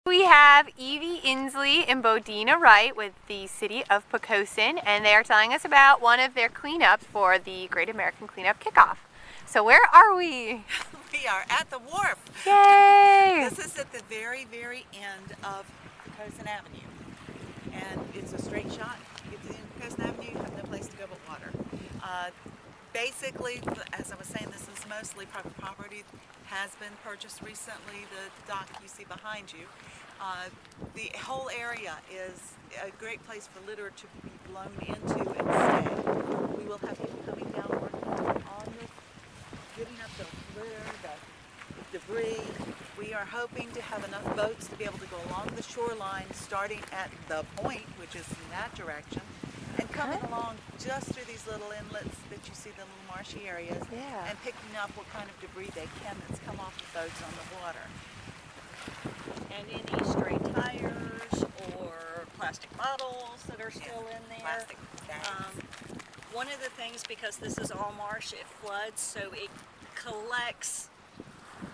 We have Evie, Insley, and Bodina, Wright with the city of Poquoson, and they are telling us about one of their cleanups for the Great American Cleanup Kickoff. So where are we? We are at the wharf. Yay! This is at the very, very end of Poquoson Avenue. And it's a straight shot. You get to the end of Poquoson Avenue, you have no place to go but water. Basically, as I was saying, this is mostly private property. Has been purchased recently. The dock you see behind you. The whole area is a great place for litter to be blown into and stay. We will have people coming down working on this, getting up the litter, the debris. We are hoping to have enough boats to be able to go along the shoreline, starting at the point, which is in that direction, and coming along just through these little inlets that you see, the little marshy areas, and picking up what kind of debris they can that's come off the boats on the water. And any stray tires or plastic bottles that are still in there. Plastic bags. One of the things, because this is all marsh, it floods, so it collects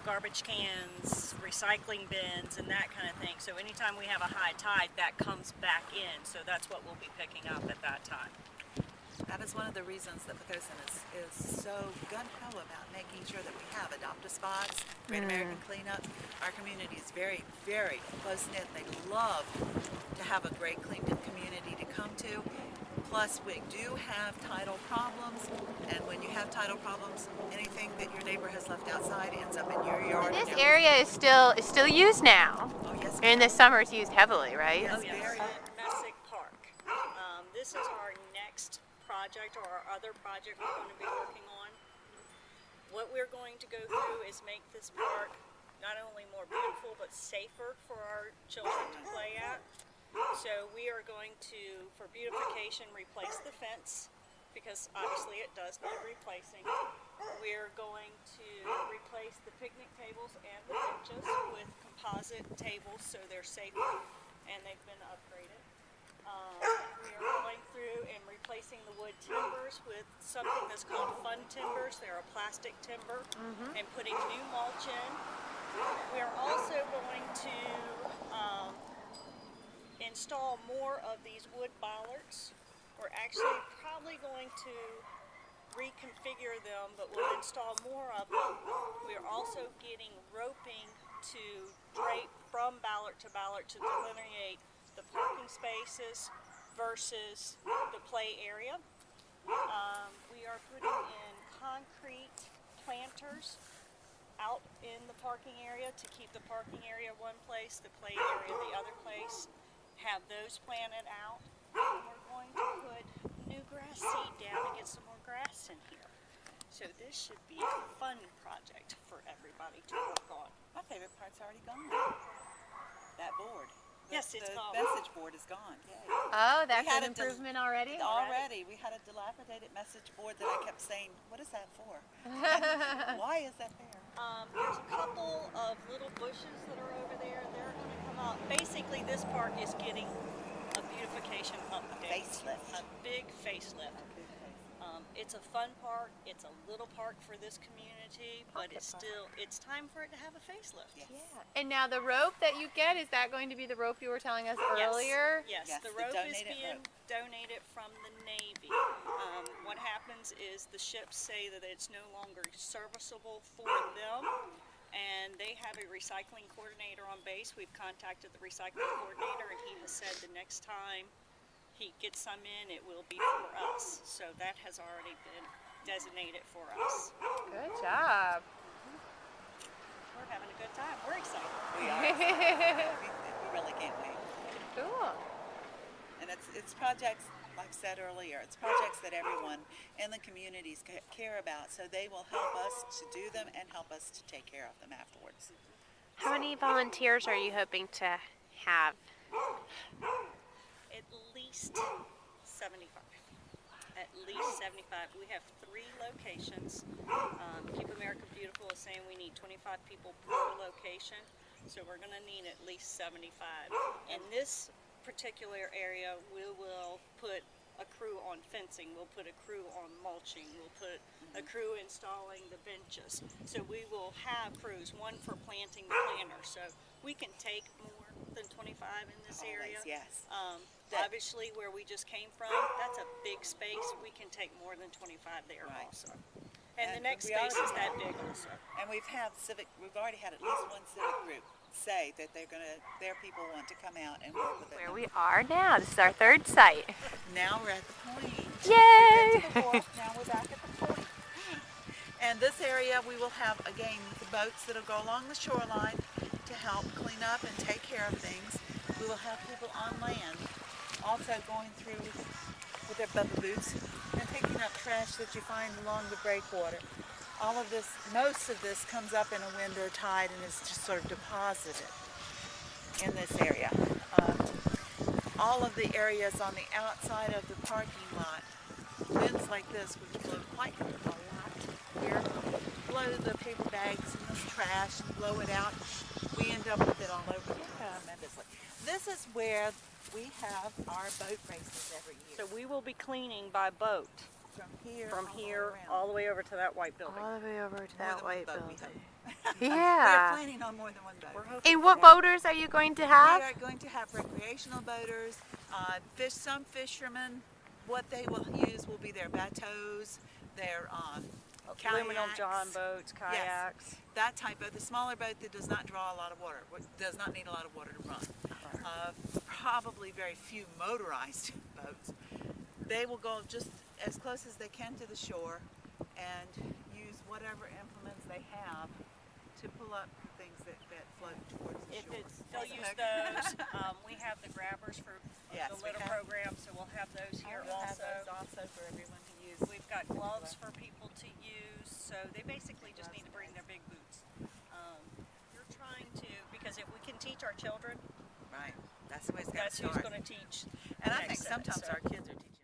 garbage cans, recycling bins, and that kind of thing. So anytime we have a high tide, that comes back in. So that's what we'll be picking up at that time. That is one of the reasons that Poquoson is so gung-ho about making sure that we have adoptive spots, Great American Cleanup. Our community is very, very close-knit. They love to have a great cleaned-up community to come to. Plus, we do have tidal problems, and when you have tidal problems, anything that your neighbor has left outside ends up in your yard. This area is still used now. Oh, yes. In the summer it's used heavily, right? Yes, Oh, yes. very. Messick Park. This is our next project, or our other project we're going to be working on. What we're going to go through is make this park not only more beautiful but safer for our children to play at. So we are going to, for beautification, replace the fence, because obviously it does need replacing. We're going to replace the picnic tables and the benches with composite tables so they're safer and they've been upgraded. We are going through and replacing the wood timbers with something that's called fun timbers. They're a plastic timber, and putting new mulch in. We are also going to install more of these wood bollards. We're actually probably going to reconfigure them, but we'll install more of them. We are also getting roping to drape from ballard to delineate the parking spaces versus the play area. We are putting in concrete planters out in the parking area to keep the parking area one place, the play area the other place. Have those planted out. We're going to put new grass seed down and get some more grass in here. So this should be a fun project for everybody to work on. My favorite part's already gone. That board. Yes, it's gone. The message board is gone. Yay. Oh, that's We had an improvement already? Already. We had a dilapidated message board that I kept saying, what is that for? Why is that there? There's a couple of little bushes that are over there. They're going to come out. Basically, this park is getting a beautification update. Facelift. A big facelift. It's a fun park. It's a little park for this community, but it's time for it to have a facelift. Yes. Yeah. And now the rope that you get, is that going to be the rope you were telling us earlier? Yes, the rope is being donated from the Navy. What happens is the ships say that it's no longer serviceable for them, and they have a recycling coordinator on base. We've contacted the recycling coordinator, and he has said the next time he gets some in, it will be for us. So that has already been designated for us. Good job. We're having a good time. We're excited. We are. we really can't wait. Cool. And it's projects, like I said earlier, it's projects that everyone in the communities care about, so they will help us to do them and help us to take care of them afterwards. How many volunteers are you hoping to have? At least 75. At least 75. We have 3 locations. Keep America Beautiful is saying we need 25 people per location, so we're going to need at least 75. In this particular area, we will put a crew on fencing, we'll put a crew on mulching, we'll put a crew installing the benches. So we will have crews, one for planting the planters, so we can take more than 25 in this Always, area. yes. That- Obviously, where we just came from, that's a big space. We can take more than 25 there Right. also. And the And next we space is already that have- big also. And we've already had at least one civic group say that their people want to come out and work with it. Where we are now. This is our third site. Now we're at the point. Yay! We've been to the wharf, now we're back at the point. And this area we will have, again, the boats that'll go along the shoreline to help clean up and take care of things. We will have people on land also going through with their bubba boots and picking up trash that you find along the breakwater. All of this, most of this comes up in a wind or tide and is just sort of deposited in this area. All of the areas on the outside of the parking lot, winds like this would blow quite a lot here, blow the paper bags and this trash and blow it out. We end up with it all over tremendously. This is where we have our boat races every year. So we will be cleaning by boat From here, from all the way here around. all the way over to that white building. All the way over to More that than one white boat, we building. hope. We are Yeah. planning on more than one boat. We're hoping And for what that. boaters are you going to We have? are going to have recreational boaters, some fishermen. What they will use will be their bateaus, their Aluminum kayaks. john boats, kayaks. That type of, the smaller boat that does not draw a lot of water, does not need a lot of water to run. Probably very few motorized boats. They will go just as close as they can to the shore and use whatever implements they have to pull up the things that float towards the shore. They'll use those. We have the grabbers for Yes, the we litter have- program, so we'll have those here We'll have also. those also for everyone to use. We've got gloves for people to use, so they basically just need to bring their big boots. You're trying to, because if we can teach our children, Right, that's the way it's got to that's who's start. going to teach. And the I think next set, sometimes so. our kids are teaching